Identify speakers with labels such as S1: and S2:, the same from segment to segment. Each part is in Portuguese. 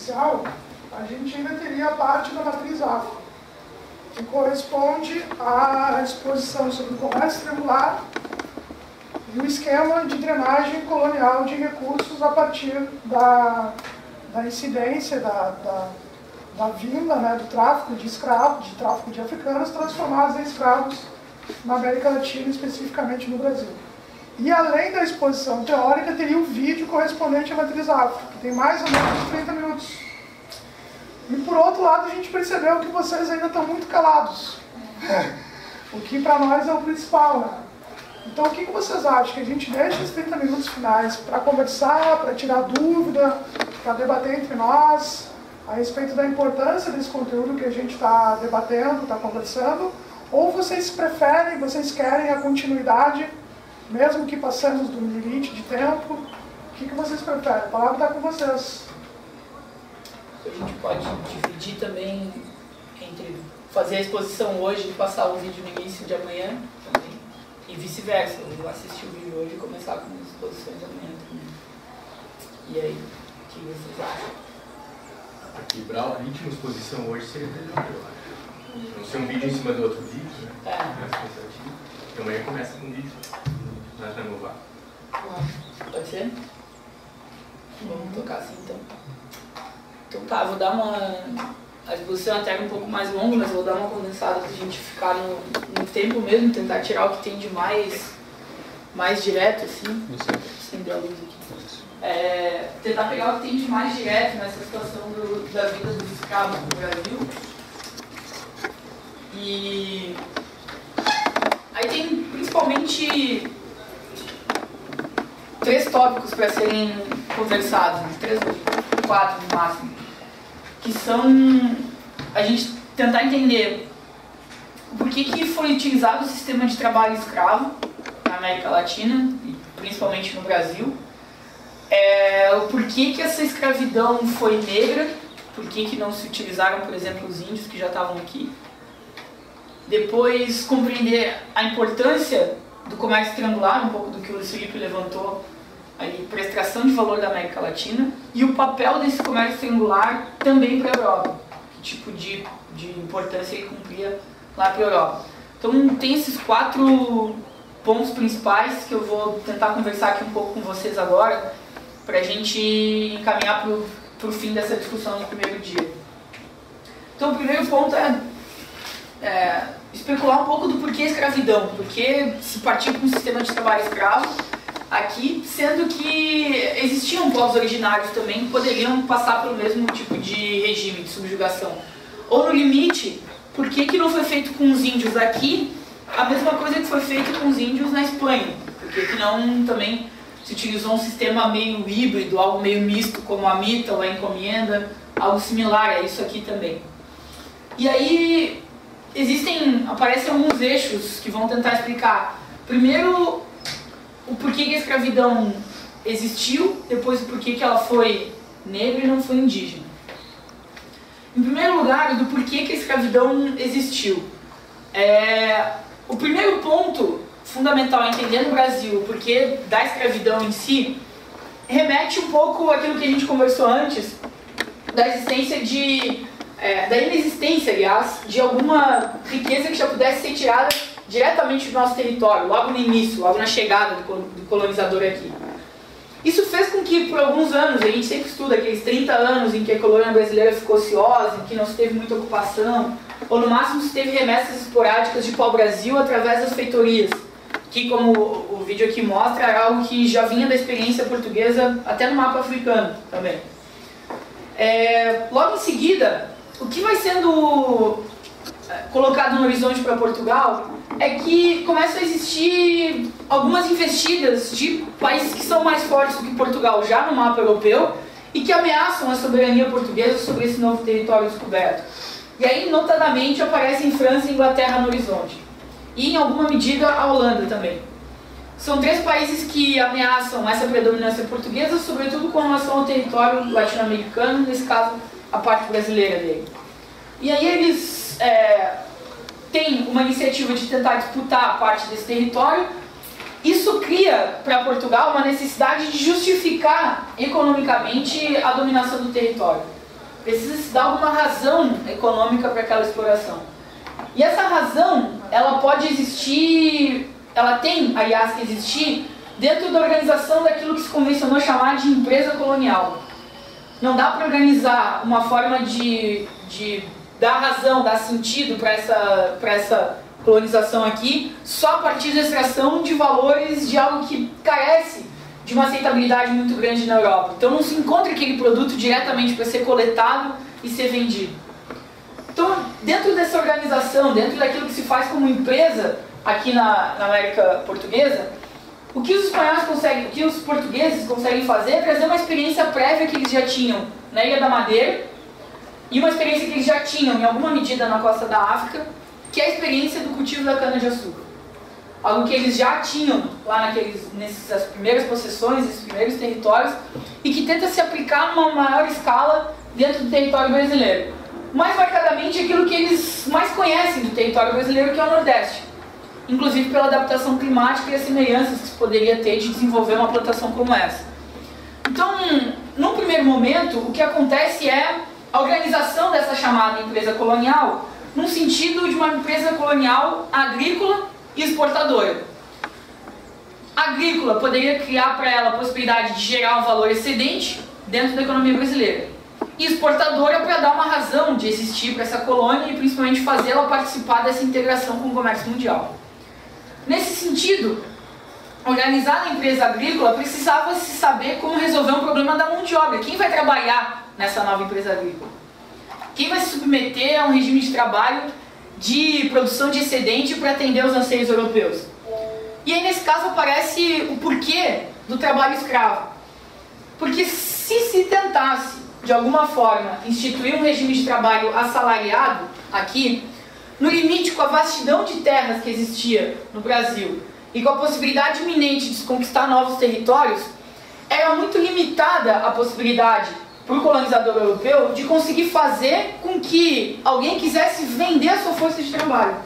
S1: inicial, a gente ainda teria a parte da matriz afro, que corresponde à exposição sobre o comércio triangular e o esquema de drenagem colonial de recursos a partir da incidência, da vinda, né, do tráfico de escravos, de tráfico de africanos transformados em escravos na América Latina, especificamente no Brasil. E além da exposição teórica, teria o vídeo correspondente à matriz afro, que tem mais ou menos 30 minutos. E por outro lado, a gente percebeu que vocês ainda estão muito calados, o que para nós é o principal, né? Então o que vocês acham? Que a gente deixa os 30 minutos finais para conversar, para tirar dúvida, para debater entre nós a respeito da importância desse conteúdo que a gente está debatendo, está conversando, ou vocês preferem, vocês querem a continuidade, mesmo que passemos do limite de tempo? O que vocês preferem? A palavra está com vocês.
S2: A gente pode dividir também entre fazer a exposição hoje e passar o vídeo no início de amanhã também, e vice-versa, eu assistir o vídeo hoje e começar com as exposições amanhã também. E aí, o que vocês acham?
S3: Equilibrar o ritmo de exposição hoje seria melhor, eu acho. Não ser um vídeo em cima do outro vídeo, né? Mais cansativo. E amanhã começa com um vídeo, nós vamos renovar.
S2: Pode ser? Vamos tocar assim então. Então tá, vou dar uma... A exposição até é um pouco mais longa, mas vou dar uma condensada pra gente ficar no tempo mesmo, tentar tirar o que tem de mais direto, assim. Acender a luz aqui. Tentar pegar o que tem de mais direto nessa situação da vida dos escravos no Brasil. E aí tem principalmente 3 tópicos para serem conversados, 3 ou 4 no máximo, que são a gente tentar entender por que foi utilizado o sistema de trabalho escravo na América Latina, e principalmente no Brasil, o porquê que essa escravidão foi negra, por que não se utilizaram, por exemplo, os índios que já estavam aqui. Depois, compreender a importância do comércio triangular, um pouco do que o Luiz Felipe levantou ali, para a extração de valor da América Latina, e o papel desse comércio triangular também para a Europa, que tipo de importância ele cumpria lá para a Europa. Então tem esses 4 pontos principais que eu vou tentar conversar aqui um pouco com vocês agora, para a gente encaminhar para o fim dessa discussão no primeiro dia. Então o primeiro ponto é especular um pouco do porquê a escravidão, porque se partiu para um sistema de trabalho escravo aqui, sendo que existiam povos originários também que poderiam passar pelo mesmo tipo de regime de subjugação. Ou no limite, por que não foi feito com os índios aqui a mesma coisa que foi feito com os índios na Espanha? Por que não também se utilizou um sistema meio híbrido, algo meio misto, como a mita ou a encomenda, algo similar a isso aqui também. E aí aparecem alguns eixos que vão tentar explicar, primeiro, o porquê que a escravidão existiu, depois o porquê que ela foi negra e não foi indígena. Em primeiro lugar, do porquê que a escravidão existiu. O primeiro ponto fundamental a entender no Brasil, o porquê da escravidão em si, remete um pouco àquilo que a gente conversou antes, da inexistência, aliás, de alguma riqueza que já pudesse ser tirada diretamente do nosso território, logo no início, logo na chegada do colonizador aqui. Isso fez com que, por alguns anos, a gente sempre estuda aqueles 30 anos em que a colônia brasileira ficou ociosa, em que não se teve muita ocupação, ou no máximo se teve remessas esporádicas de pau-brasil através das feitorias, que, como o vídeo aqui mostra, era algo que já vinha da experiência portuguesa até no mapa africano também. Logo em seguida, o que vai sendo colocado no horizonte para Portugal é que começam a existir algumas investidas de países que são mais fortes do que Portugal já no mapa europeu e que ameaçam a soberania portuguesa sobre esse novo território descoberto. E aí, notadamente, aparecem França e Inglaterra no horizonte. E, em alguma medida, a Holanda também. São 3 países que ameaçam essa predominância portuguesa, sobretudo com relação ao território latino-americano, nesse caso, a parte brasileira dele. E aí eles têm uma iniciativa de tentar disputar a parte desse território. Isso cria para Portugal uma necessidade de justificar economicamente a dominação do território. precisa se dar alguma razão econômica para aquela exploração. E essa razão, ela pode existir, ela tem, aliás, que existir dentro da organização daquilo que se convencionou chamar de empresa colonial. Não dá para organizar uma forma de dar razão, dar sentido para essa colonização aqui só a partir da extração de valores de algo que carece de uma aceitabilidade muito grande na Europa. Então não se encontra aquele produto diretamente para ser coletado e ser vendido. Então, dentro dessa organização, dentro daquilo que se faz como empresa aqui na América Portuguesa, o que os espanhóis conseguem, o que os portugueses conseguem fazer é trazer uma experiência prévia que eles já tinham na Ilha da Madeira e uma experiência que eles já tinham, em alguma medida, na costa da África, que é a experiência do cultivo da cana-de-açúcar. Algo que eles já tinham lá nessas primeiras possessões, nesses primeiros territórios, e que tenta se aplicar numa maior escala dentro do território brasileiro. Mais marcadamente aquilo que eles mais conhecem do território brasileiro, que é o Nordeste. Inclusive pela adaptação climática e as semelhanças que se poderia ter de desenvolver uma plantação como essa. Então, num primeiro momento, o que acontece é a organização dessa chamada empresa colonial num sentido de uma empresa colonial agrícola e exportadora. Agrícola poderia criar para ela a possibilidade de gerar um valor excedente dentro da economia brasileira. E exportadora para dar uma razão de existir para essa colônia e principalmente fazê-la participar dessa integração com o comércio mundial. Nesse sentido, organizar a empresa agrícola precisava se saber como resolver um problema da mão de obra. Quem vai trabalhar nessa nova empresa agrícola? Quem vai se submeter a um regime de trabalho de produção de excedente para atender os anseios europeus? E aí, nesse caso, aparece o porquê do trabalho escravo. Porque se tentasse, de alguma forma, instituir um regime de trabalho assalariado aqui, no limite com a vastidão de terras que existia no Brasil e com a possibilidade iminente de se conquistar novos territórios, era muito limitada a possibilidade para o colonizador europeu de conseguir fazer com que alguém quisesse vender a sua força de trabalho.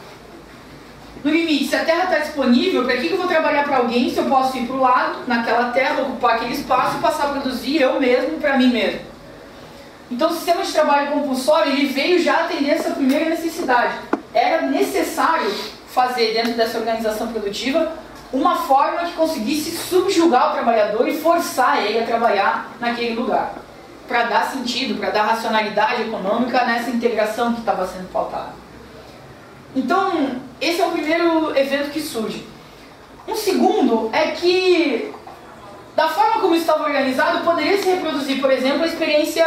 S2: No limite, se a terra está disponível, para que eu vou trabalhar para alguém se eu posso ir para o lado, naquela terra, ocupar aquele espaço e passar a produzir eu mesmo para mim mesmo? Então o sistema de trabalho compulsório ele veio já atender essa primeira necessidade. Era necessário fazer dentro dessa organização produtiva uma forma que conseguisse subjugar o trabalhador e forçar ele a trabalhar naquele lugar, para dar sentido, para dar racionalidade econômica nessa integração que estava sendo pautada. Então, esse é o primeiro evento que surge. Um segundo é que, da forma como isso estava organizado, poderia se reproduzir, por exemplo, a experiência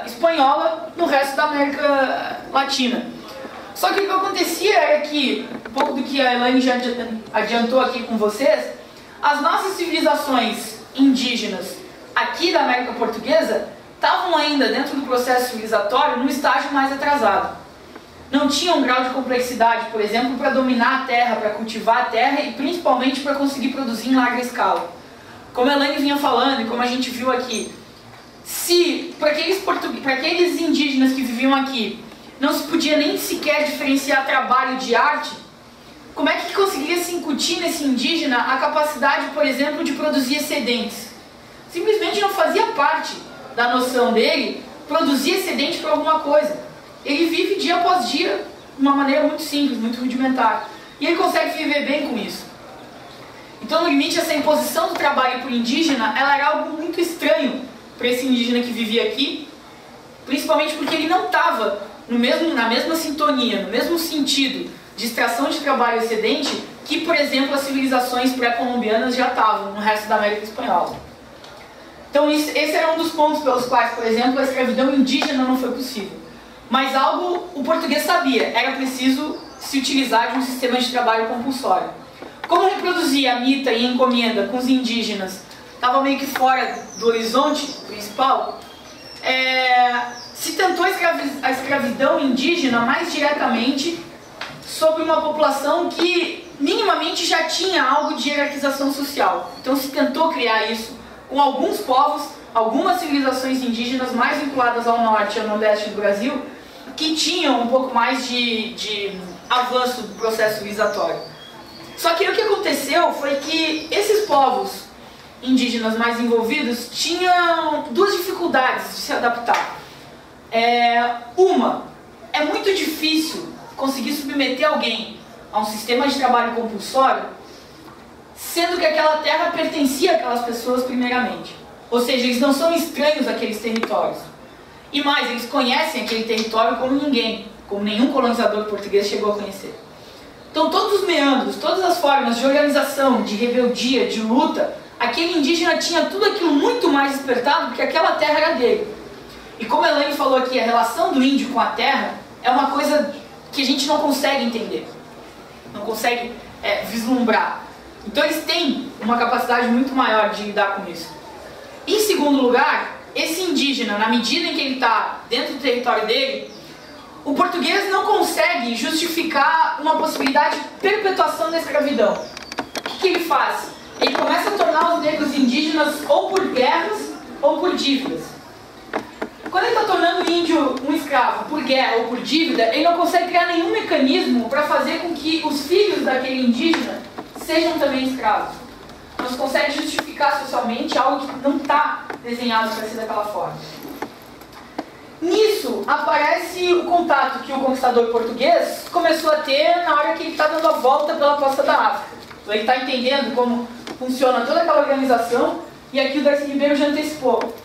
S2: espanhola no resto da América Latina. Só que o que acontecia era que, um pouco do que a Elaine já adiantou aqui com vocês, as nossas civilizações indígenas aqui da América Portuguesa estavam ainda dentro do processo civilizatório num estágio mais atrasado. Não tinham um grau de complexidade, por exemplo, para dominar a terra, para cultivar a terra e principalmente para conseguir produzir em larga escala. Como a Elaine vinha falando e como a gente viu aqui, se para aqueles indígenas que viviam aqui não se podia nem sequer diferenciar trabalho de arte, como é que conseguiria se incutir nesse indígena a capacidade, por exemplo, de produzir excedentes? Simplesmente não fazia parte da noção dele produzir excedente para alguma coisa. Ele vive dia após dia de uma maneira muito simples, muito rudimentar. E ele consegue viver bem com isso. Então, no limite, essa imposição do trabalho para o indígena, ela era algo muito estranho para esse indígena que vivia aqui, principalmente porque ele não estava na mesma sintonia, no mesmo sentido de extração de trabalho excedente que, por exemplo, as civilizações pré-colombianas já estavam no resto da América Espanhola. Então, esse era um dos pontos pelos quais, por exemplo, a escravidão indígena não foi possível. Mas algo o português sabia, era preciso se utilizar de um sistema de trabalho compulsório. Como reproduzir a mita e a encomenda com os indígenas estava meio que fora do horizonte principal, se tentou a escravidão indígena mais diretamente sobre uma população que minimamente já tinha algo de hierarquização social. Então se tentou criar isso com alguns povos, algumas civilizações indígenas mais vinculadas ao norte e ao nordeste do Brasil, que tinham um pouco mais de avanço do processo civilizatório. Só que o que aconteceu foi que esses povos indígenas mais envolvidos tinham duas dificuldades de se adaptar. É muito difícil conseguir submeter alguém a um sistema de trabalho compulsório, sendo que aquela terra pertencia àquelas pessoas primeiramente. Ou seja, eles não são estranhos àqueles territórios. E mais, eles conhecem aquele território como ninguém, como nenhum colonizador português chegou a conhecer. Então todos os meandros, todas as formas de organização, de rebeldia, de luta, aquele indígena tinha tudo aquilo muito mais despertado porque aquela terra era dele. E como a Elaine falou aqui, a relação do índio com a terra é uma coisa que a gente não consegue entender, não consegue vislumbrar. Então eles têm uma capacidade muito maior de lidar com isso. Em segundo lugar, esse indígena, na medida em que ele está dentro do território dele, o português não consegue justificar uma possibilidade de perpetuação da escravidão. O que ele faz? Ele começa a tornar os negros indígenas ou por guerras ou por dívidas. Quando ele está tornando o índio um escravo por guerra ou por dívida, ele não consegue criar nenhum mecanismo para fazer com que os filhos daquele indígena sejam também escravos. Não se consegue justificar socialmente algo que não está desenhado para ser daquela forma. Nisso aparece o contato que o conquistador português começou a ter na hora que ele está dando a volta pela costa da África. Então ele está entendendo como funciona toda aquela organização, e aqui o Darcy Ribeiro já antecipou.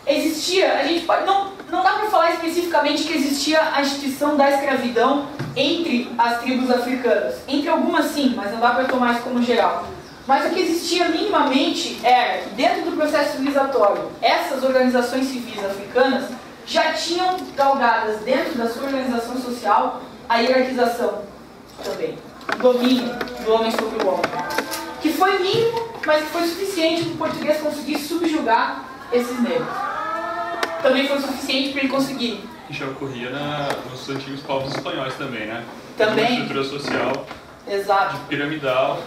S2: Existia, a gente pode, não dá para falar especificamente que existia a instituição da escravidão entre as tribos africanas. Entre algumas sim, mas não dá para tomar isso como geral. Mas o que existia minimamente era que dentro do processo civilizatório, essas organizações civis africanas já tinham galgadas dentro da sua organização social a hierarquização também, o domínio do homem sobre o homem. Que foi mínimo, mas que foi suficiente para o português conseguir subjugar esses negros. Também foi suficiente para ele conseguir.
S4: Que já ocorria nos antigos povos espanhóis também, né?
S2: Também.
S4: Uma estrutura social.
S2: Exato.
S4: Piramidal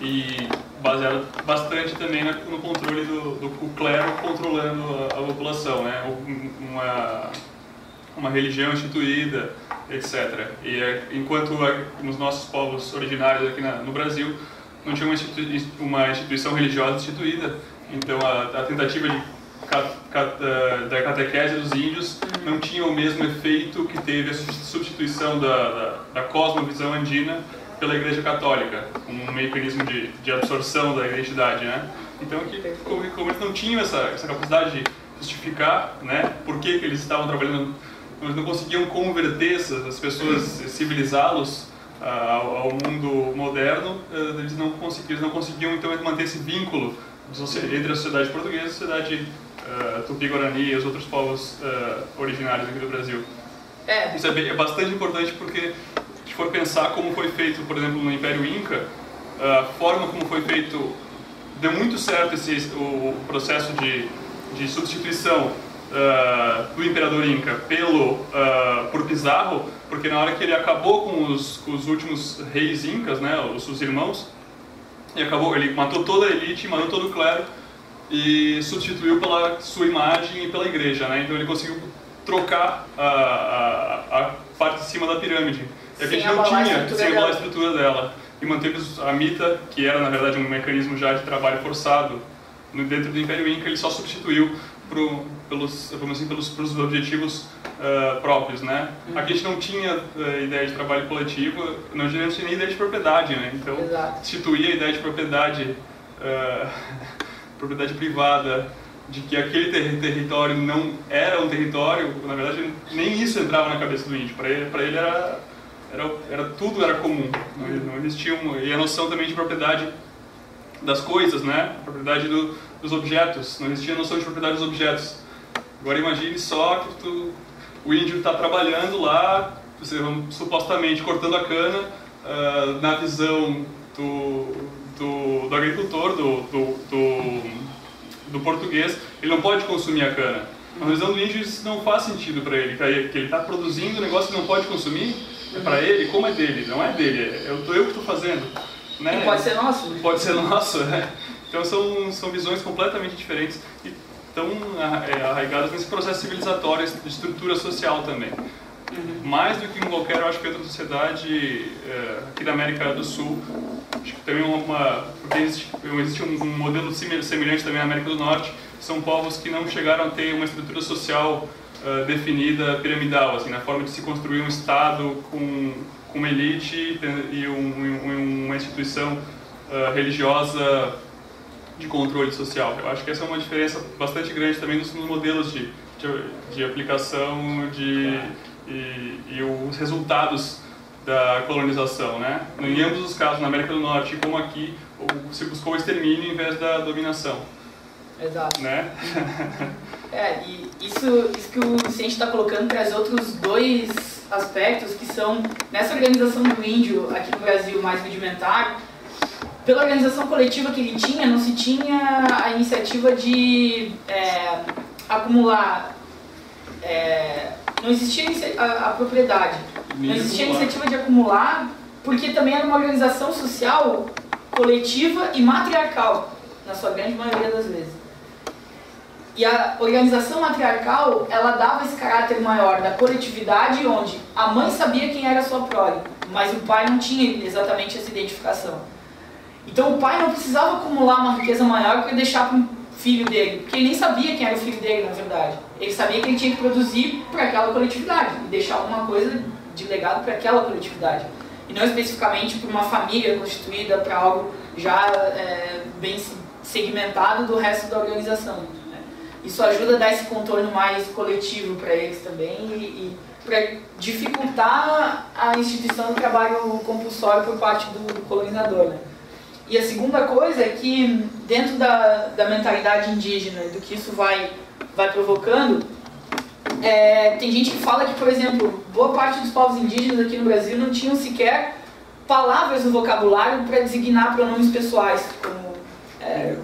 S4: e baseada bastante também no controle do clero controlando a população, né? Uma religião instituída, etc. E enquanto nos nossos povos originários aqui no Brasil não tinha uma instituição religiosa instituída, então a tentativa da catequese dos índios não tinha o mesmo efeito que teve a substituição da cosmovisão andina pela Igreja Católica, um mecanismo de absorção da identidade, né? Então, como eles não tinham essa capacidade de justificar, né, por que eles estavam trabalhando, eles não conseguiam converter essas pessoas, civilizá-los ao mundo moderno, eles não conseguiam então manter esse vínculo entre a sociedade portuguesa e a sociedade Tupi-Guarani e os outros povos originários aqui do Brasil. Isso é bastante importante porque, se for pensar como foi feito, por exemplo, no Império Inca, a forma como foi feito, deu muito certo o processo de substituição do Imperador Inca por Pizarro, porque na hora que ele acabou com os últimos reis incas, né, os seus irmãos, ele matou toda a elite, matou todo o clero e substituiu pela sua imagem e pela igreja, né? Então ele conseguiu trocar a parte de cima da pirâmide. E a gente não tinha, sem abalar a estrutura dela. E manteve a mita, que era na verdade um mecanismo já de trabalho forçado dentro do Império Inca, ele só substituiu pelos objetivos próprios, né? Aqui a gente não tinha ideia de trabalho coletivo, não tinha nem ideia de propriedade, né? Então, instituir a ideia de propriedade privada, de que aquele território não era um território, na verdade nem isso entrava na cabeça do índio. Para ele tudo era comum, não existia e a noção também de propriedade das coisas, né? A propriedade dos objetos, não existia a noção de propriedade dos objetos. Agora imagine só que o índio está trabalhando lá, supostamente cortando a cana, na visão do agricultor, do português, ele não pode consumir a cana. Na visão do índio isso não faz sentido para ele, que ele está produzindo um negócio que não pode consumir, para ele, como é dele, não é dele, eu que estou fazendo. Né?
S2: E pode ser nosso.
S4: Pode ser nosso, né? Então são visões completamente diferentes e estão arraigadas nesse processo civilizatório, de estrutura social também. Mais do que em qualquer, eu acho que outra sociedade aqui da América do Sul, acho que também existe um modelo semelhante também na América do Norte, são povos que não chegaram a ter uma estrutura social definida, piramidal, assim, na forma de se construir um Estado com uma elite e uma instituição religiosa de controle social. Eu acho que essa é uma diferença bastante grande também nos modelos de aplicação e os resultados da colonização, né? Em ambos os casos, na América do Norte, como aqui, se buscou o extermínio em vez da dominação.
S2: Exato.
S4: Né?
S2: E isso que o Vicente está colocando traz outros dois aspectos que são, nessa organização do índio aqui no Brasil mais rudimentar, pela organização coletiva que ele tinha, não se tinha a iniciativa de acumular, não existia a propriedade, não existia a iniciativa de acumular, porque também era uma organização social coletiva e matriarcal, na sua grande maioria das vezes. E a organização matriarcal, ela dava esse caráter maior da coletividade, onde a mãe sabia quem era a sua prole, mas o pai não tinha exatamente essa identificação. Então o pai não precisava acumular uma riqueza maior para deixar para o filho dele, porque ele nem sabia quem era o filho dele, na verdade. Ele sabia que ele tinha que produzir para aquela coletividade e deixar alguma coisa de legado para aquela coletividade. E não especificamente para uma família constituída, para algo já bem segmentado do resto da organização. Isso ajuda a dar esse contorno mais coletivo para eles também e para dificultar a instituição do trabalho compulsório por parte do colonizador, né? E a segunda coisa é que, dentro da mentalidade indígena e do que isso vai provocando, tem gente que fala que, por exemplo, boa parte dos povos indígenas aqui no Brasil não tinham sequer palavras no vocabulário para designar pronomes pessoais, como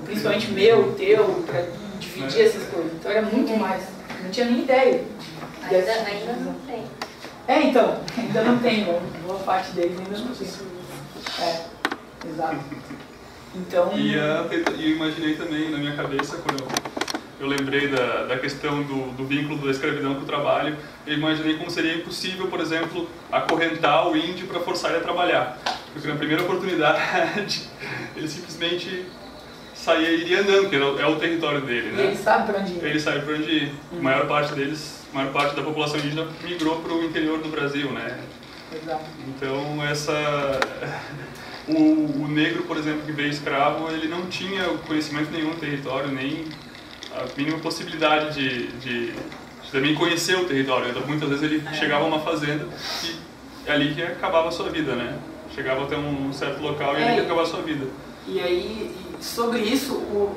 S2: principalmente meu, teu, para dividir essas coisas. Então era muito mais, não tinha nem ideia.
S5: Ainda não tem.
S2: Então, ainda não tem, boa parte deles ainda não tem. Exato. Então...
S4: E eu imaginei também na minha cabeça, quando eu lembrei da questão do vínculo da escravidão com o trabalho, eu imaginei como seria impossível, por exemplo, acorrentar o índio para forçar ele a trabalhar. Porque na primeira oportunidade, ele simplesmente iria andando, porque é o território dele, né?
S2: E ele sabe para onde ir.
S4: Ele sabe para onde ir. A maior parte da população indígena migrou para o interior do Brasil, né?
S2: Exato.
S4: Então, o negro, por exemplo, que veio escravo, ele não tinha conhecimento nenhum do território, nem a mínima possibilidade de também conhecer o território. Então, muitas vezes ele chegava a uma fazenda e é ali que acabava a sua vida, né? Chegava até um certo local e ali que acabava a sua vida.
S2: E aí, sobre isso, o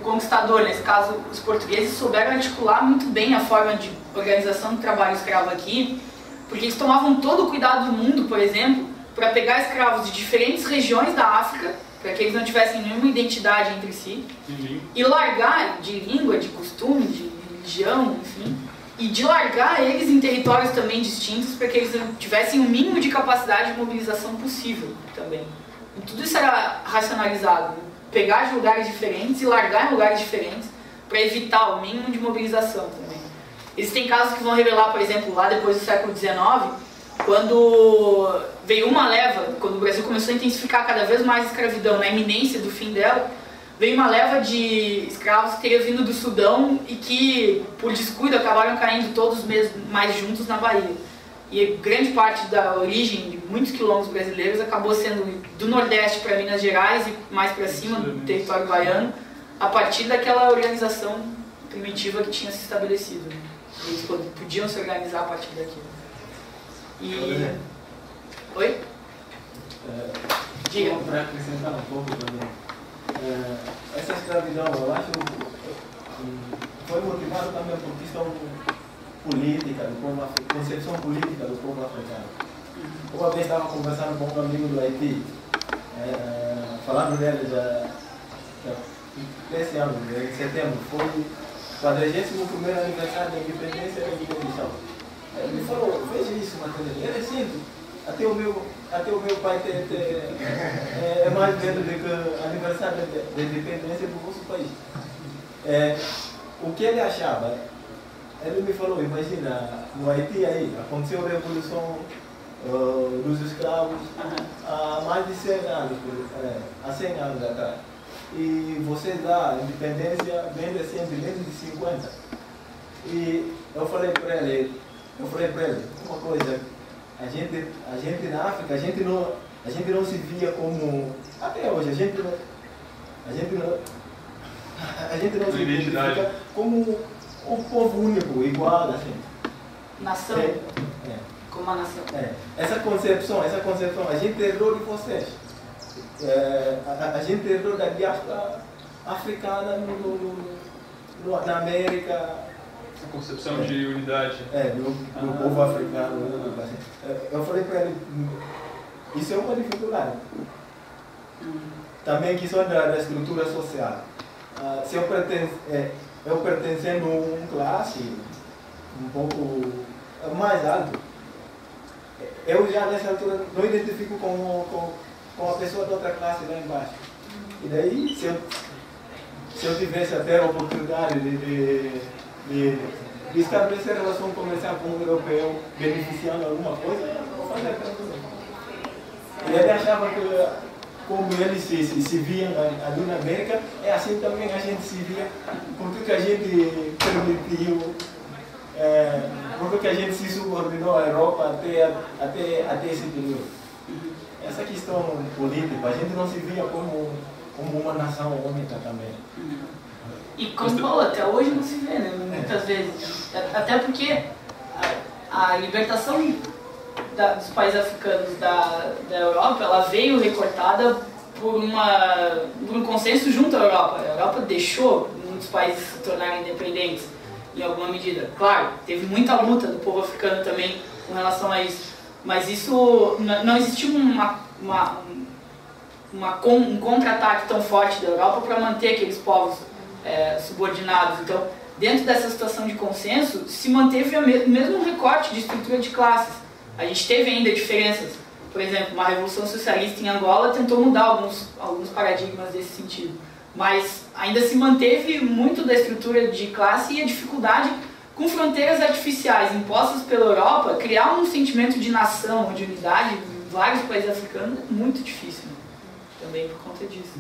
S2: conquistador, nesse caso os portugueses, souberam articular muito bem a forma de organização do trabalho escravo aqui, porque eles tomavam todo o cuidado do mundo, por exemplo, para pegar escravos de diferentes regiões da África, para que eles não tivessem nenhuma identidade entre si, e largar de língua, de costume, de religião, enfim, e de largar eles em territórios também distintos, para que eles tivessem o mínimo de capacidade de mobilização possível também. E tudo isso era racionalizado, pegar de lugares diferentes e largar em lugares diferentes, para evitar o mínimo de mobilização também. Existem casos que vão revelar, por exemplo, lá depois do século XIX, quando veio uma leva, quando o Brasil começou a intensificar cada vez mais a escravidão, na iminência do fim dela, veio uma leva de escravos que teria vindo do Sudão e que, por descuido, acabaram caindo todos mais juntos na Bahia. E grande parte da origem de muitos quilombos brasileiros acabou sendo do Nordeste para Minas Gerais e mais para cima, do território baiano, a partir daquela organização primitiva que tinha se estabelecido. Eles podiam se organizar a partir daquilo. Oi? Diga.
S6: Para acrescentar um pouco também, essa escravidão, eu acho, foi motivada também por questão política, concepção política do povo africano. Uma vez estava conversando com um amigo do Haiti, falando dele desse ano, em setembro, foi o 41º aniversário da independência da Guiné-Bissau. Ele me falou, veja isso, Matheus, ele é simples. Até o meu pai é mais velho do que o aniversário da independência do nosso país. O que ele achava, ele me falou, imagina, no Haiti aí, aconteceu a revolução dos escravos há mais de 100 anos, há 100 anos atrás. E você dá a independência bem recente, desde 50. E eu falei para ele uma coisa, a gente na África, a gente não se via como, até hoje, a gente não se identifica como um povo único, igual a gente.
S2: Nação? Como uma nação.
S6: Essa concepção, a gente herdou de vocês. A gente herdou da diáspora africana na América.
S4: Essa concepção de unidade.
S6: Do povo africano. Eu falei para ele, isso é uma dificuldade. Também questão da estrutura social. Se eu pertencendo a uma classe um pouco mais alto, eu já nessa altura não identifico com a pessoa de outra classe lá embaixo. E daí, se eu tivesse até a oportunidade de estabelecer relação comercial com o europeu, beneficiando alguma coisa, eu vou fazer também. E ele achava que, como eles se viam ali na América, é assim também a gente se via, porque a gente permitiu, porque a gente se subordinou à Europa até esse período. Essa questão política, a gente não se via como uma nação única também.
S2: E como falou, até hoje não se vê, né? Muitas vezes. Até porque a libertação dos países africanos da Europa, ela veio recortada por um consenso junto à Europa. A Europa deixou muitos países se tornarem independentes em alguma medida. Claro, teve muita luta do povo africano também com relação a isso. Mas isso não existiu um contra-ataque tão forte da Europa para manter aqueles povos subordinados. Então, dentro dessa situação de consenso, se manteve o mesmo recorte de estrutura de classes. A gente teve ainda diferenças. Por exemplo, uma revolução socialista em Angola tentou mudar alguns paradigmas desse sentido. Mas ainda se manteve muito da estrutura de classe e a dificuldade com fronteiras artificiais impostas pela Europa, criar um sentimento de nação, de unidade em vários países africanos é muito difícil. Também por conta disso.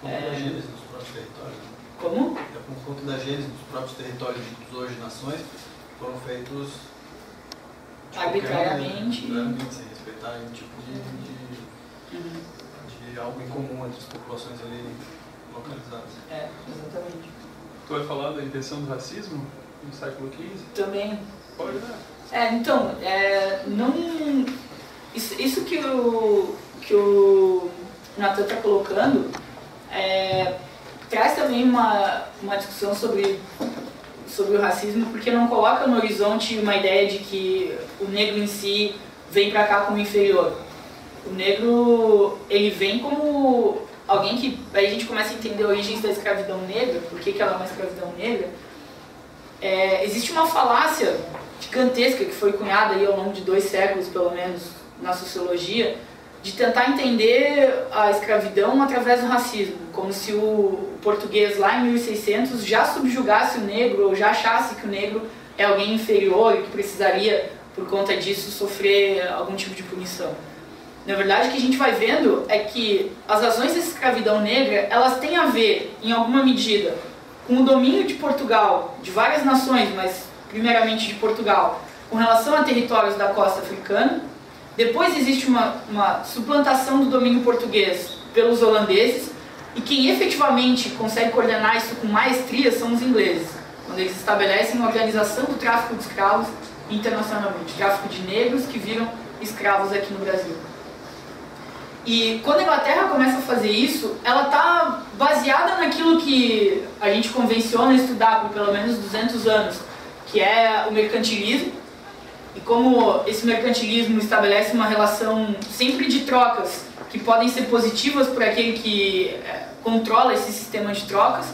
S7: Da gênese dos próprios territórios.
S2: Como?
S7: É por conta da gênese dos próprios territórios ditos hoje nações, foram feitos
S2: arbitrariamente,
S7: sem respeitar nenhum tipo de algo em comum entre as populações ali localizadas.
S2: Exatamente.
S4: Tu vai falar da intenção do racismo no século XV?
S2: Também.
S4: Pode dar.
S2: Então, não... Isso que o Nathan está colocando traz também uma discussão sobre o racismo, porque não coloca no horizonte uma ideia de que o negro em si vem para cá como inferior. O negro, ele vem como alguém que... Aí a gente começa a entender a origem da escravidão negra, por que ela é uma escravidão negra. Existe uma falácia gigantesca que foi cunhada aí ao longo de 2 séculos, pelo menos, na sociologia, de tentar entender a escravidão através do racismo, como se o português lá em 1600 já subjugasse o negro, ou já achasse que o negro é alguém inferior e que precisaria, por conta disso, sofrer algum tipo de punição. Na verdade, o que a gente vai vendo é que as razões dessa escravidão negra, elas têm a ver, em alguma medida, com o domínio de Portugal, de várias nações, mas primeiramente de Portugal, com relação a territórios da costa africana. Depois existe uma suplantação do domínio português pelos holandeses, e quem efetivamente consegue coordenar isso com maestria são os ingleses, quando eles estabelecem a organização do tráfico de escravos internacionalmente, tráfico de negros que viram escravos aqui no Brasil. E quando a Inglaterra começa a fazer isso, ela está baseada naquilo que a gente convenciona estudar por pelo menos 200 anos, que é o mercantilismo. E como esse mercantilismo estabelece uma relação sempre de trocas, que podem ser positivas por aquele que controla esse sistema de trocas.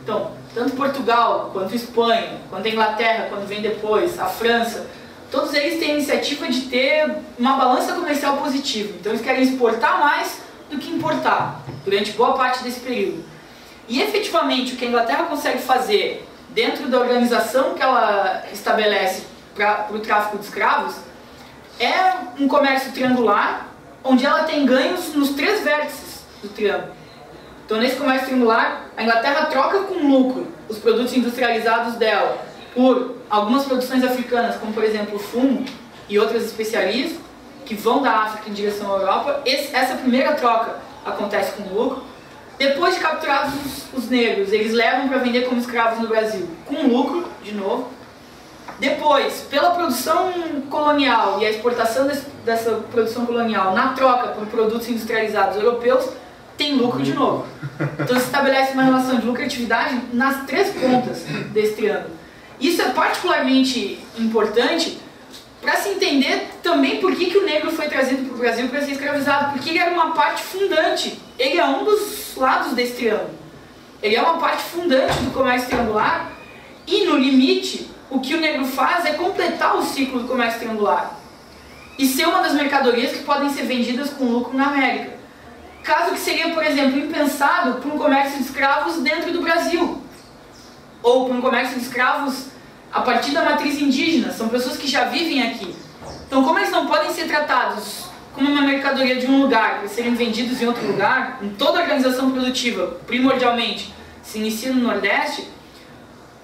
S2: Então, tanto Portugal, quanto Espanha, quanto a Inglaterra, quando vem depois, a França, todos eles têm a iniciativa de ter uma balança comercial positiva. Então eles querem exportar mais do que importar, durante boa parte desse período. E efetivamente o que a Inglaterra consegue fazer dentro da organização que ela estabelece para o tráfico de escravos é um comércio triangular, onde ela tem ganhos nos 3 vértices do triângulo. Então nesse comércio triangular, a Inglaterra troca com lucro os produtos industrializados dela por algumas produções africanas, como por exemplo o fumo e outras especiarias, que vão da África em direção à Europa, essa primeira troca acontece com lucro. Depois de capturados os negros, eles levam para vender como escravos no Brasil, com lucro, de novo. Depois, pela produção colonial e a exportação dessa produção colonial na troca por produtos industrializados europeus, tem lucro de novo. Então se estabelece uma relação de lucratividade nas três pontas desse triângulo. Isso é particularmente importante para se entender também por que o negro foi trazido para o Brasil para ser escravizado, porque ele era uma parte fundante, ele é um dos lados desse triângulo. Ele é uma parte fundante do comércio triangular e, no limite, o que o negro faz é completar o ciclo do comércio triangular e ser uma das mercadorias que podem ser vendidas com lucro na América. Caso que seria, por exemplo, impensado para um comércio de escravos dentro do Brasil, ou para um comércio de escravos a partir da matriz indígena, são pessoas que já vivem aqui. Então, como eles não podem ser tratados como uma mercadoria de um lugar para serem vendidos em outro lugar, em toda a organização produtiva, primordialmente, se inicia no Nordeste,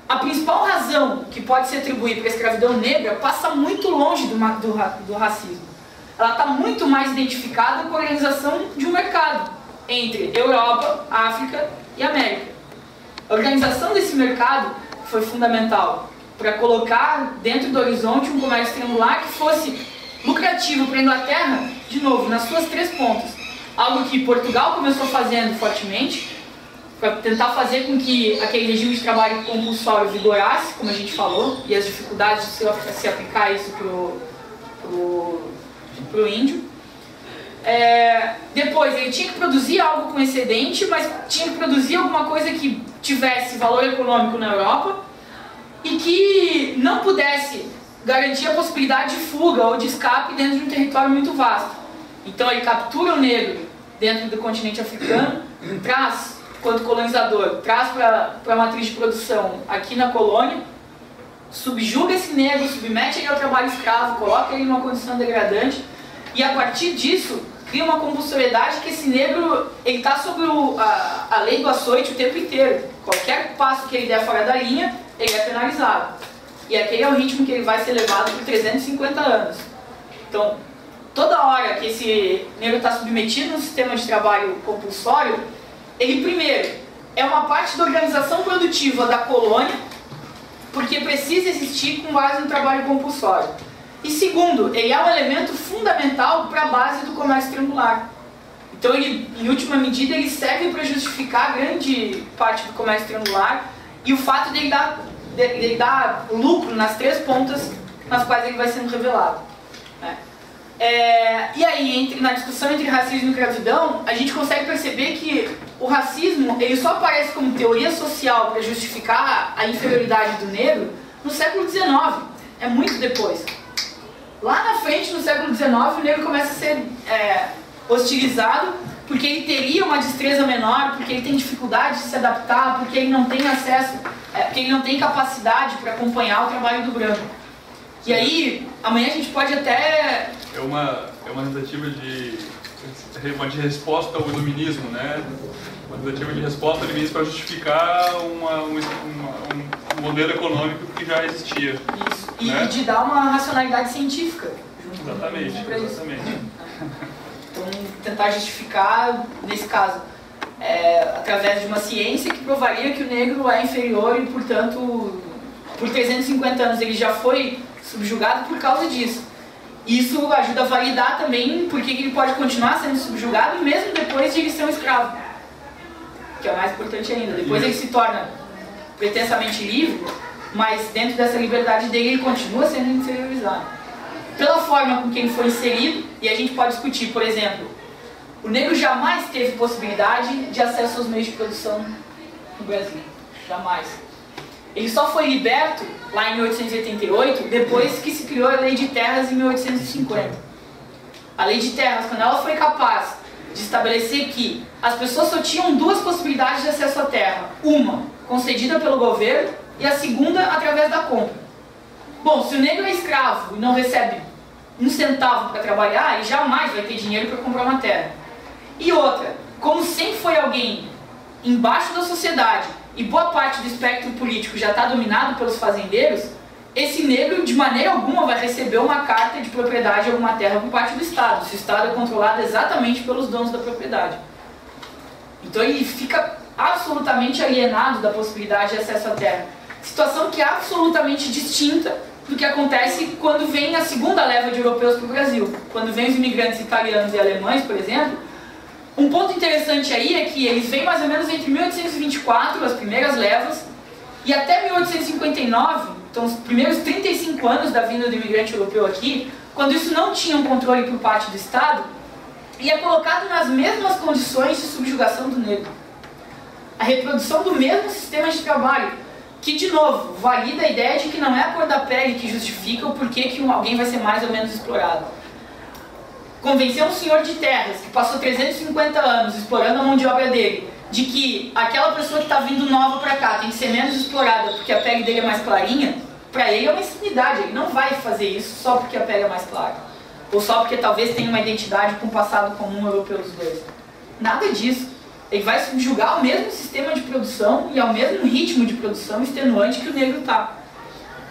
S2: a principal razão que pode se atribuir para a escravidão negra passa muito longe do racismo. Ela está muito mais identificada com a organização de um mercado entre Europa, África e América. A organização desse mercado foi fundamental para colocar dentro do horizonte um comércio triangular que fosse lucrativo para a Inglaterra, de novo, nas suas três pontas. Algo que Portugal começou fazendo fortemente, para tentar fazer com que aquele regime de trabalho compulsório vigorasse, como a gente falou, e as dificuldades de se aplicar isso para o índio. Depois, ele tinha que produzir algo com excedente, mas tinha que produzir alguma coisa que tivesse valor econômico na Europa e que não pudesse garantir a possibilidade de fuga ou de escape dentro de um território muito vasto. Então ele captura o negro dentro do continente africano, traz, quanto colonizador, traz para a matriz de produção aqui na colônia, subjuga esse negro, submete ele ao trabalho escravo, coloca ele numa condição degradante e a partir disso cria uma compulsoriedade que esse negro está sob a lei do açoite o tempo inteiro. Qualquer passo que ele der fora da linha, ele é penalizado. E aquele é o ritmo que ele vai ser levado por 350 anos. Então, toda hora que esse negro está submetido no sistema de trabalho compulsório, ele primeiro é uma parte da organização produtiva da colônia, porque precisa existir com base no trabalho compulsório. E segundo, ele é um elemento fundamental para a base do comércio triangular. Então, ele, em última medida, ele serve para justificar grande parte do comércio triangular e o fato de ele dar lucro nas três pontas nas quais ele vai sendo revelado. Né? E aí, na discussão entre racismo e escravidão, a gente consegue perceber que o racismo ele só aparece como teoria social para justificar a inferioridade do negro no século XIX, é muito depois. Lá na frente, no século XIX, o negro começa a ser hostilizado porque ele teria uma destreza menor, porque ele tem dificuldade de se adaptar, porque ele não tem acesso, porque ele não tem capacidade para acompanhar o trabalho do branco. E aí, amanhã a gente pode até...
S4: É uma tentativa de resposta ao iluminismo, né? Uma tentativa de resposta ao iluminismo para justificar um modelo econômico que já existia.
S2: Isso,
S4: né?
S2: E de dar uma racionalidade científica.
S4: Exatamente, exatamente.
S2: Então, tentar justificar, nesse caso, através de uma ciência que provaria que o negro é inferior e, portanto, por 350 anos ele já foi subjugado por causa disso. Isso ajuda a validar também porque ele pode continuar sendo subjugado mesmo depois de ele ser um escravo, que é o mais importante ainda. Depois ele se torna pretensamente livre, mas dentro dessa liberdade dele ele continua sendo inferiorizado. Pela forma com que ele foi inserido, e a gente pode discutir, por exemplo, o negro jamais teve possibilidade de acesso aos meios de produção no Brasil. Jamais. Ele só foi liberto lá em 1888, depois que se criou a Lei de Terras em 1850. A Lei de Terras, quando ela foi capaz de estabelecer que as pessoas só tinham duas possibilidades de acesso à terra. Uma, concedida pelo governo, e a segunda, através da compra. Bom, se o negro é escravo e não recebe um centavo para trabalhar, ele jamais vai ter dinheiro para comprar uma terra. E outra, como sempre foi alguém embaixo da sociedade e boa parte do espectro político já está dominado pelos fazendeiros, esse negro de maneira alguma vai receber uma carta de propriedade de alguma terra por parte do Estado, se o Estado é controlado exatamente pelos donos da propriedade. Então ele fica absolutamente alienado da possibilidade de acesso à terra. Situação que é absolutamente distinta do que acontece quando vem a segunda leva de europeus para o Brasil. Quando vem os imigrantes italianos e alemães, por exemplo, um ponto interessante aí é que eles vêm mais ou menos entre 1824, as primeiras levas, e até 1859, então os primeiros 35 anos da vinda do imigrante europeu aqui, quando isso não tinha um controle por parte do Estado, e é colocado nas mesmas condições de subjugação do negro. A reprodução do mesmo sistema de trabalho, que, de novo, valida a ideia de que não é a cor da pele que justifica o porquê que alguém vai ser mais ou menos explorado. Convencer um senhor de terras, que passou 350 anos explorando a mão de obra dele, de que aquela pessoa que está vindo nova para cá tem que ser menos explorada porque a pele dele é mais clarinha, para ele é uma insanidade. Ele não vai fazer isso só porque a pele é mais clara. Ou só porque talvez tenha uma identidade com o passado comum europeu dos dois. Nada disso. Ele vai subjugar ao mesmo sistema de produção e ao mesmo ritmo de produção extenuante que o negro está.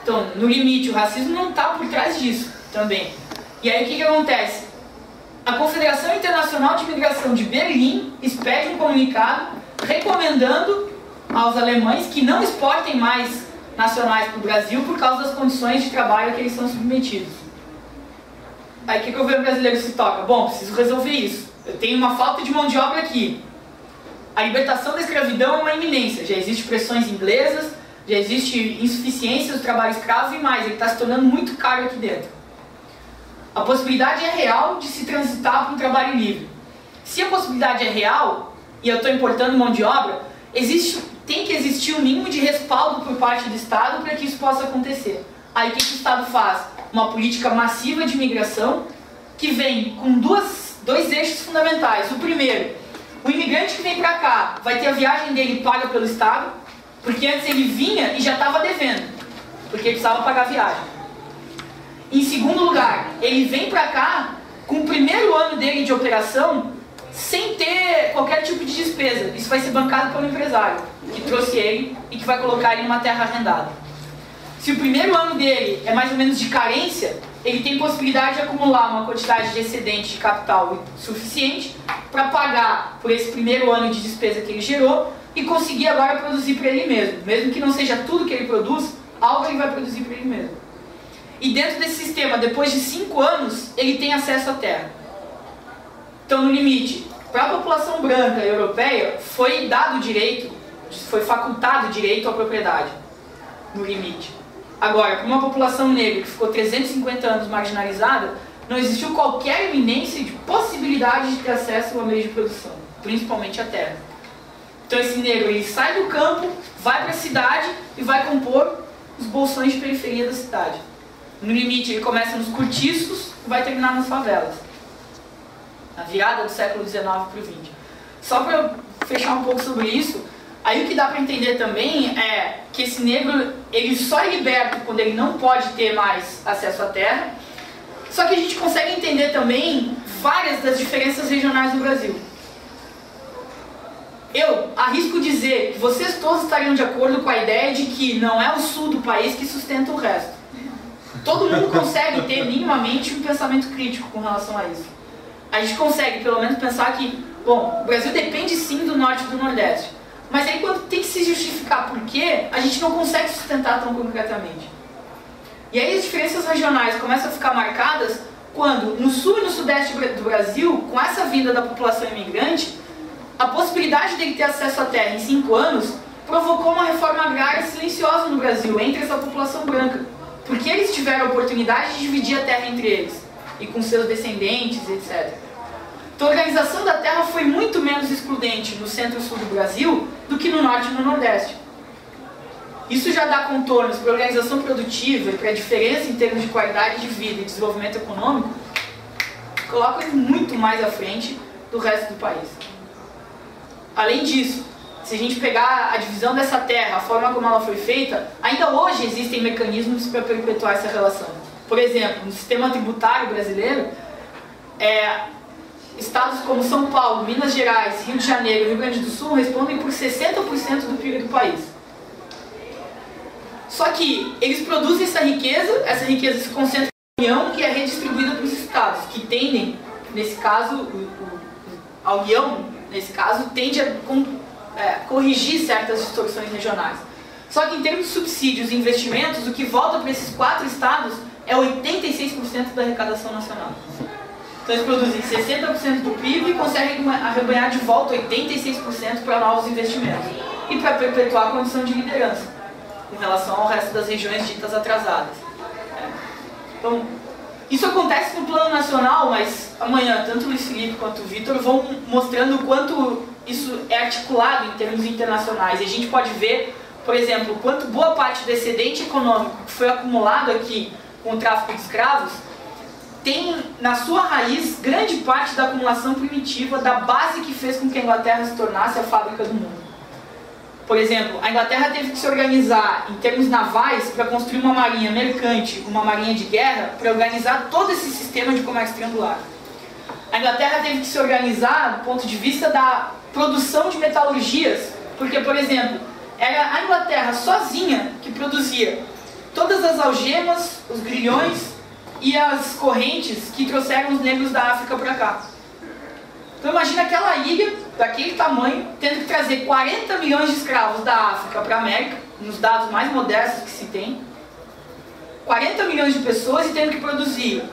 S2: Então, no limite, o racismo não está por trás disso também. E aí o que acontece? A Confederação Internacional de Imigração de Berlim expede um comunicado recomendando aos alemães que não exportem mais nacionais para o Brasil por causa das condições de trabalho que eles são submetidos. Aí o que o governo brasileiro se toca? Bom, preciso resolver isso. Eu tenho uma falta de mão de obra aqui. A libertação da escravidão é uma iminência. Já existem pressões inglesas, já existe insuficiência do trabalho escravo e mais. Ele está se tornando muito caro aqui dentro. A possibilidade é real de se transitar para um trabalho livre. Se a possibilidade é real, e eu estou importando mão de obra, tem que existir um mínimo de respaldo por parte do Estado para que isso possa acontecer. Aí o que o Estado faz? Uma política massiva de imigração que vem com dois eixos fundamentais. O primeiro, o imigrante que vem para cá vai ter a viagem dele paga pelo Estado, porque antes ele vinha e já estava devendo, porque ele precisava pagar a viagem. Em segundo lugar, ele vem para cá com o primeiro ano dele de operação sem ter qualquer tipo de despesa. Isso vai ser bancado pelo empresário que trouxe ele e que vai colocar ele numa terra arrendada. Se o primeiro ano dele é mais ou menos de carência, ele tem possibilidade de acumular uma quantidade de excedente de capital suficiente para pagar por esse primeiro ano de despesa que ele gerou e conseguir agora produzir para ele mesmo. Mesmo que não seja tudo que ele produz, algo ele vai produzir para ele mesmo. E dentro desse sistema, depois de 5 anos, ele tem acesso à terra. Então, no limite, para a população branca e europeia, foi dado direito, foi facultado direito à propriedade, no limite. Agora, para uma população negra que ficou 350 anos marginalizada, não existiu qualquer iminência de possibilidade de ter acesso ao meio de produção, principalmente à terra. Então esse negro ele sai do campo, vai para a cidade e vai compor os bolsões de periferia da cidade. No limite ele começa nos cortiços e vai terminar nas favelas. Na virada do século XIX para o XX. Só para fechar um pouco sobre isso, aí o que dá para entender também é que esse negro ele só é liberto quando ele não pode ter mais acesso à terra. Só que a gente consegue entender também várias das diferenças regionais no Brasil. Eu arrisco dizer que vocês todos estariam de acordo com a ideia de que não é o sul do país que sustenta o resto. Todo mundo consegue ter minimamente um pensamento crítico com relação a isso. A gente consegue pelo menos pensar que, bom, o Brasil depende sim do norte e do nordeste. Mas aí quando tem que se justificar por quê, a gente não consegue sustentar tão concretamente. E aí as diferenças regionais começam a ficar marcadas quando no sul e no sudeste do Brasil, com essa vinda da população imigrante, a possibilidade dele ter acesso à terra em 5 anos provocou uma reforma agrária silenciosa no Brasil, entre essa população branca. Porque eles tiveram a oportunidade de dividir a terra entre eles, e com seus descendentes, etc. Então a organização da terra foi muito menos excludente no centro-sul do Brasil do que no norte e no nordeste. Isso já dá contornos para a organização produtiva e para a diferença em termos de qualidade de vida e desenvolvimento econômico, coloca ele muito mais à frente do resto do país. Além disso, se a gente pegar a divisão dessa terra, a forma como ela foi feita, ainda hoje existem mecanismos para perpetuar essa relação. Por exemplo, no sistema tributário brasileiro, estados como São Paulo, Minas Gerais, Rio de Janeiro e Rio Grande do Sul respondem por 60% do PIB do país. Só que eles produzem essa riqueza se concentra na União e é redistribuída para os estados, que tendem, nesse caso, a União, nesse caso, tende a corrigir certas distorções regionais. Só que em termos de subsídios e investimentos, o que volta para esses 4 estados é 86% da arrecadação nacional. Então eles produzem 60% do PIB e conseguem arrebanhar de volta 86% para novos investimentos e para perpetuar a condição de liderança em relação ao resto das regiões ditas atrasadas. Então, isso acontece no plano nacional, mas amanhã tanto o Luiz Felipe quanto o Vitor vão mostrando o quanto isso é articulado em termos internacionais. E a gente pode ver, por exemplo, quanto boa parte do excedente econômico que foi acumulado aqui com o tráfico de escravos tem na sua raiz grande parte da acumulação primitiva da base que fez com que a Inglaterra se tornasse a fábrica do mundo. Por exemplo, a Inglaterra teve que se organizar em termos navais para construir uma marinha mercante, uma marinha de guerra, para organizar todo esse sistema de comércio triangular. A Inglaterra teve que se organizar do ponto de vista da produção de metalurgias, porque, por exemplo, era a Inglaterra sozinha que produzia todas as algemas, os grilhões e as correntes que trouxeram os negros da África para cá. Então imagina aquela ilha, daquele tamanho, tendo que trazer 40 milhões de escravos da África para a América, nos dados mais modestos que se tem, 40 milhões de pessoas e tendo que produzir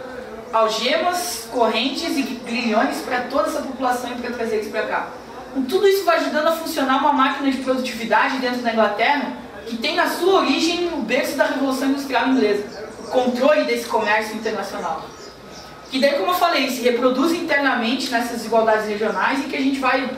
S2: algemas, correntes e grilhões para toda essa população e para trazer eles para cá. Então, tudo isso vai ajudando a funcionar uma máquina de produtividade dentro da Inglaterra que tem na sua origem o berço da Revolução Industrial Inglesa, o controle desse comércio internacional. Que daí, como eu falei, se reproduz internamente nessas desigualdades regionais e que a gente vai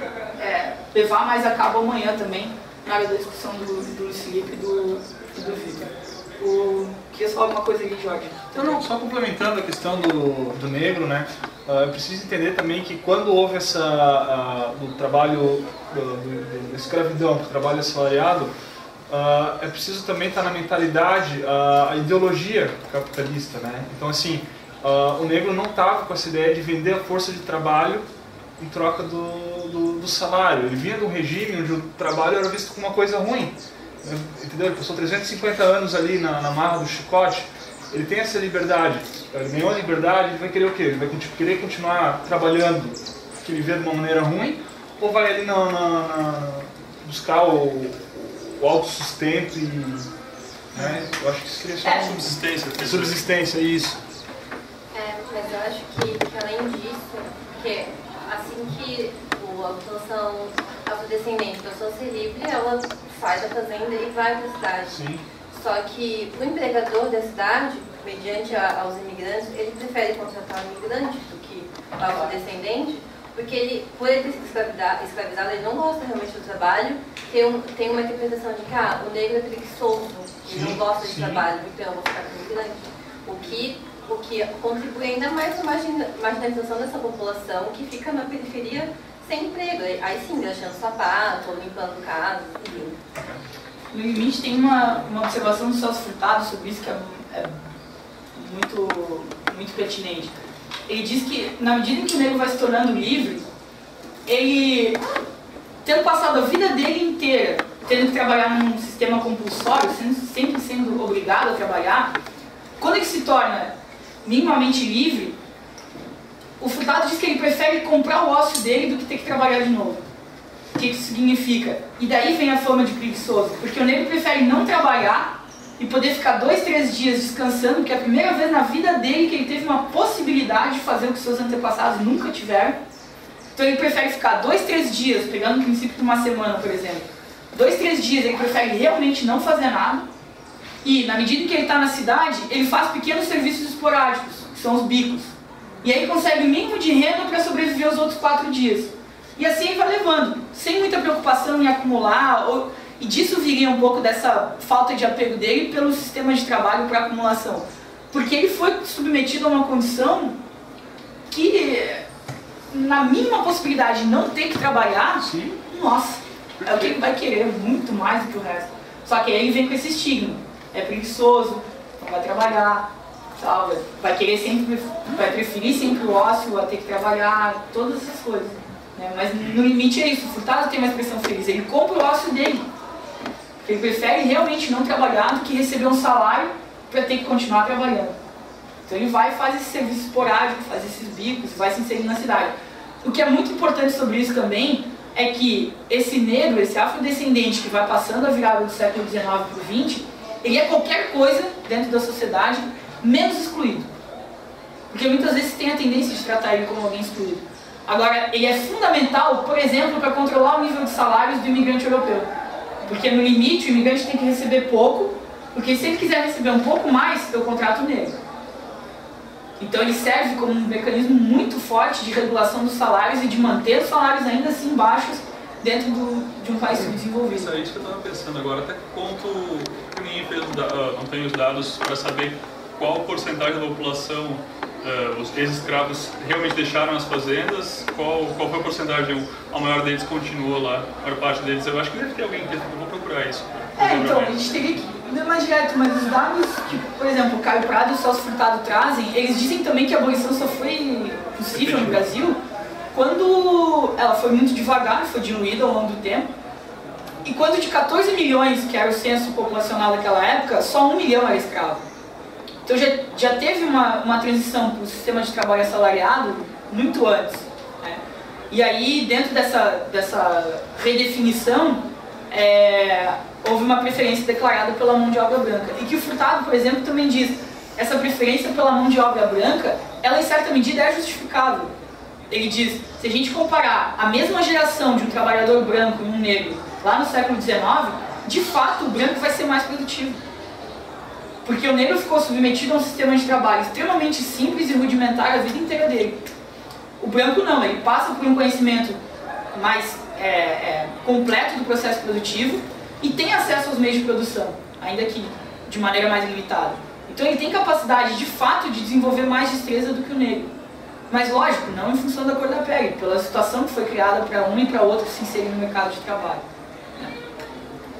S2: levar mais a cabo amanhã também, na área da discussão do Luiz Felipe e do Vitor. Queria falar alguma coisa aqui, Jorge?
S8: Não, só complementando a questão do negro, né? Eu preciso entender também que quando houve do trabalho, da escravidão, do trabalho assalariado, é preciso também estar na mentalidade a ideologia capitalista, né? Então, assim, o negro não estava com essa ideia de vender a força de trabalho em troca do salário. Ele vinha de um regime onde o trabalho era visto como uma coisa ruim. Entendeu? Ele passou 350 anos ali na marra do chicote. Ele tem essa liberdade. Ele ganhou a liberdade, ele vai querer o quê? Ele vai querer continuar trabalhando, que viver de uma maneira ruim, ou vai ali buscar o autossustento e... Né? Eu acho que isso seria só
S4: subsistência.
S8: Subsistência, isso.
S5: Mas eu acho que além disso, que assim que a população afrodescendente passou a ser livre, ela sai da fazenda e vai para a cidade.
S8: Sim.
S5: Só que o empregador da cidade, mediante aos imigrantes, ele prefere contratar o imigrante do que o afrodescendente, porque ele, por ele ter sido escravizado, ele não gosta realmente do trabalho, tem uma interpretação de que o negro é preguiçoso, ele não gosta de trabalho, então eu vou ficar com o imigrante. O que contribui ainda mais para a marginalização dessa população que fica na periferia sem emprego. Aí sim, deixando sapato, ou limpando casa, enfim.
S2: No limite tem uma observação do Celso Furtado sobre isso que é muito pertinente. Ele diz que na medida em que o negro vai se tornando livre, ele, tendo passado a vida dele inteira tendo que trabalhar num sistema compulsório, sempre sendo obrigado a trabalhar, quando ele se torna minimamente livre, o Furtado diz que ele prefere comprar o ócio dele do que ter que trabalhar de novo. O que isso significa? E daí vem a fama de preguiçoso, porque o negro prefere não trabalhar e poder ficar 2, 3 dias descansando, porque é a primeira vez na vida dele que ele teve uma possibilidade de fazer o que seus antepassados nunca tiveram. Então ele prefere ficar 2, 3 dias, pegando o princípio de uma semana, por exemplo. 2, 3 dias ele prefere realmente não fazer nada, e na medida em que ele está na cidade, ele faz pequenos serviços esporádicos, que são os bicos. E aí consegue o mínimo de renda para sobreviver os outros 4 dias. E assim ele vai levando, sem muita preocupação em acumular, e disso viria um pouco dessa falta de apego dele pelo sistema de trabalho para acumulação. Porque ele foi submetido a uma condição que, na mínima possibilidade de não ter que trabalhar,
S8: sim,
S2: nossa, é o que ele vai querer, muito mais do que o resto. Só que aí ele vem com esse estigma. É preguiçoso, não vai trabalhar, tal, vai querer sempre, vai preferir sempre o ócio a ter que trabalhar, todas essas coisas. Né? Mas no limite é isso, o Furtado tem uma expressão feliz, ele compra o ócio dele. Ele prefere realmente não trabalhar do que receber um salário para ter que continuar trabalhando. Então ele vai e faz esse serviço esporádico, faz esses bicos, vai se inserir na cidade. O que é muito importante sobre isso também é que esse negro, esse afrodescendente que vai passando a virada do século XIX para o XX, ele é qualquer coisa dentro da sociedade menos excluído. Porque muitas vezes tem a tendência de tratar ele como alguém excluído. Agora, ele é fundamental, por exemplo, para controlar o nível de salários do imigrante europeu. Porque no limite o imigrante tem que receber pouco, porque se ele quiser receber um pouco mais, eu contrato negro. Então ele serve como um mecanismo muito forte de regulação dos salários e de manter os salários ainda assim baixos dentro de um país subdesenvolvido.
S4: Isso é isso que eu estava pensando agora, até que ponto ninguém não tem os dados para saber qual porcentagem da população os ex-escravos realmente deixaram as fazendas, qual foi a porcentagem, a maior deles continuou lá, a maior parte deles, eu acho que deve ter alguém que eu vou procurar isso.
S2: Então, a gente teria que ir mais direto, mas os dados que, por exemplo, o Caio Prado e o Celso Furtado trazem, eles dizem também que a abolição só foi possível no Brasil quando ela foi muito devagar, foi diluída ao longo do tempo, e quando de 14 milhões, que era o censo populacional daquela época, só 1 milhão era escravo. Então já teve uma transição para o sistema de trabalho assalariado muito antes. Né? E aí, dentro dessa redefinição, houve uma preferência declarada pela mão de obra branca. E que o Furtado, por exemplo, também diz, essa preferência pela mão de obra branca, ela em certa medida é justificável. Ele diz, se a gente comparar a mesma geração de um trabalhador branco e um negro lá no século XIX, de fato o branco vai ser mais produtivo. Porque o negro ficou submetido a um sistema de trabalho extremamente simples e rudimentar a vida inteira dele. O branco não, ele passa por um conhecimento mais completo do processo produtivo e tem acesso aos meios de produção, ainda que de maneira mais limitada. Então ele tem capacidade, de fato, de desenvolver mais destreza do que o negro. Mas lógico, não em função da cor da pele, pela situação que foi criada para um e para outro se inserir no mercado de trabalho.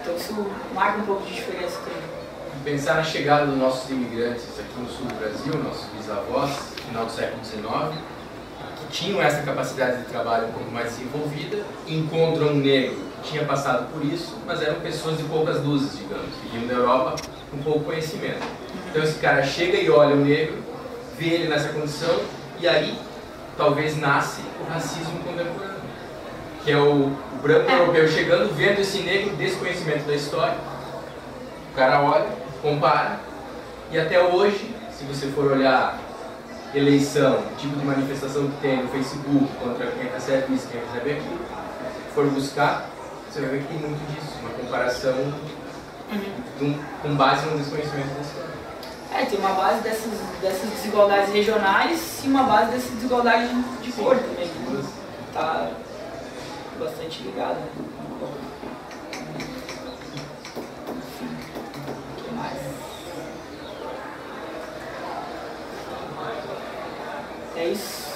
S2: Então isso marca um pouco de diferença também.
S3: Pensar na chegada dos nossos imigrantes aqui no sul do Brasil, nossos bisavós, no final do século XIX, que tinham essa capacidade de trabalho um pouco mais desenvolvida, encontram um negro que tinha passado por isso, mas eram pessoas de poucas luzes, digamos, que vinham da Europa com pouco conhecimento. Então esse cara chega e olha o negro, vê ele nessa condição, e aí talvez nasce o racismo contemporâneo, que é o branco europeu chegando, vendo esse negro, desconhecimento da história. O cara olha, compara, e até hoje, se você for olhar eleição, tipo de manifestação que tem no Facebook contra quem recebe isso, quem recebe aquilo, for buscar, você vai ver que tem muito disso, uma comparação com base no desconhecimento da história.
S2: Tem uma base dessas desigualdades regionais e uma base dessa desigualdade de cor também. Está bastante ligado. Né? É isso.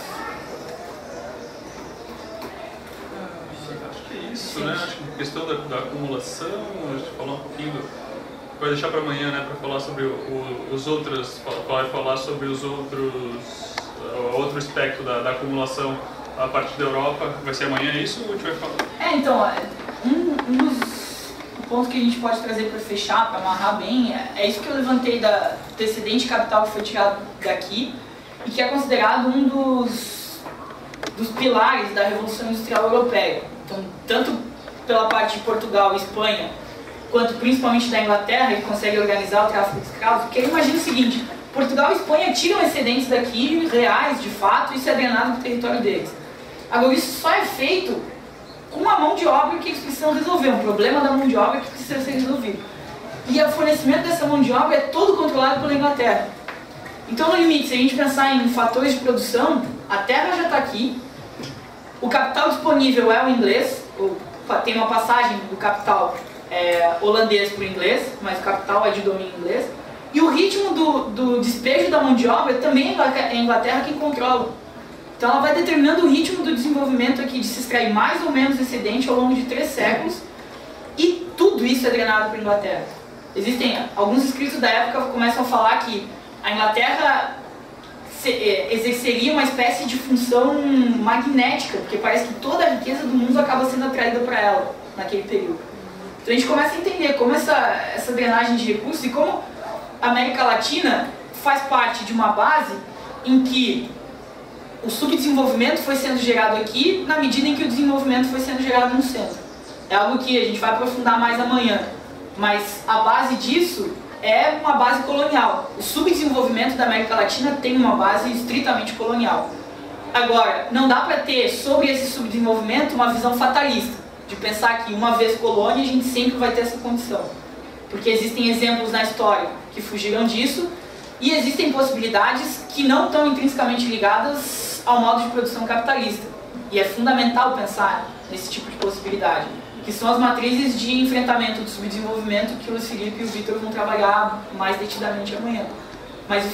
S4: Acho que é isso, né? Acho que a questão da acumulação, a gente falou um pouquinho, vai deixar para amanhã, né? Para falar sobre os outros, vai falar sobre os outros, outro aspecto da acumulação a partir da Europa. Vai ser amanhã isso ou a gente vai falar?
S2: Então, um dos pontos que a gente pode trazer para fechar, para amarrar bem, é isso que eu levantei do excedente capital que foi tirado daqui, e que é considerado um dos pilares da Revolução Industrial Europeia. Então, tanto pela parte de Portugal e Espanha, quanto principalmente da Inglaterra, que consegue organizar o tráfico de escravos, porque imagina o seguinte, Portugal e Espanha tiram excedentes daqui, reais, de fato, e isso é drenado para o território deles. Agora, isso só é feito com a mão de obra que eles precisam resolver, um problema da mão de obra que precisa ser resolvido. E o fornecimento dessa mão de obra é todo controlado pela Inglaterra. Então, no limite, se a gente pensar em fatores de produção, a terra já está aqui, o capital disponível é o inglês, tem uma passagem do capital holandês para o inglês, mas o capital é de domínio inglês, e o ritmo do despejo da mão de obra também é a Inglaterra quem controla. Então ela vai determinando o ritmo do desenvolvimento aqui de se extrair mais ou menos excedente ao longo de 3 séculos, e tudo isso é drenado para a Inglaterra. Existem alguns escritos da época que começam a falar que a Inglaterra exerceria uma espécie de função magnética, porque parece que toda a riqueza do mundo acaba sendo atraída para ela naquele período. Então a gente começa a entender como essa drenagem de recursos e como a América Latina faz parte de uma base em que o subdesenvolvimento foi sendo gerado aqui na medida em que o desenvolvimento foi sendo gerado no centro. É algo que a gente vai aprofundar mais amanhã, mas a base disso é uma base colonial. O subdesenvolvimento da América Latina tem uma base estritamente colonial. Agora, não dá para ter sobre esse subdesenvolvimento uma visão fatalista, de pensar que uma vez colônia a gente sempre vai ter essa condição. Porque existem exemplos na história que fugiram disso e existem possibilidades que não estão intrinsecamente ligadas ao modo de produção capitalista. E é fundamental pensar nesse tipo de possibilidade, que são as matrizes de enfrentamento do subdesenvolvimento que o Luiz Felipe e o Vitor vão trabalhar mais detidamente amanhã. Mas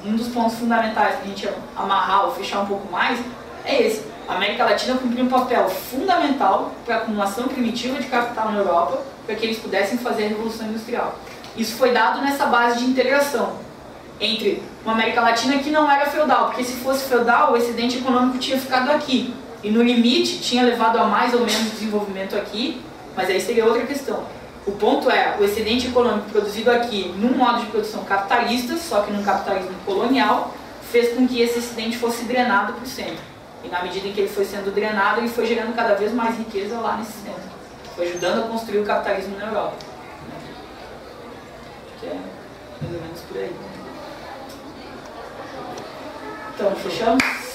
S2: um dos pontos fundamentais para a gente amarrar ou fechar um pouco mais é esse. A América Latina cumpriu um papel fundamental para a acumulação primitiva de capital na Europa, para que eles pudessem fazer a Revolução Industrial. Isso foi dado nessa base de integração entre uma América Latina que não era feudal, porque se fosse feudal, o excedente econômico tinha ficado aqui. E no limite tinha levado a mais ou menos desenvolvimento aqui, mas aí seria outra questão. O ponto é, o excedente econômico produzido aqui num modo de produção capitalista, só que num capitalismo colonial, fez com que esse excedente fosse drenado para o centro. E na medida em que ele foi sendo drenado, ele foi gerando cada vez mais riqueza lá nesse centro. Foi ajudando a construir o capitalismo na Europa. Acho que é mais ou menos por aí. Então, fechamos?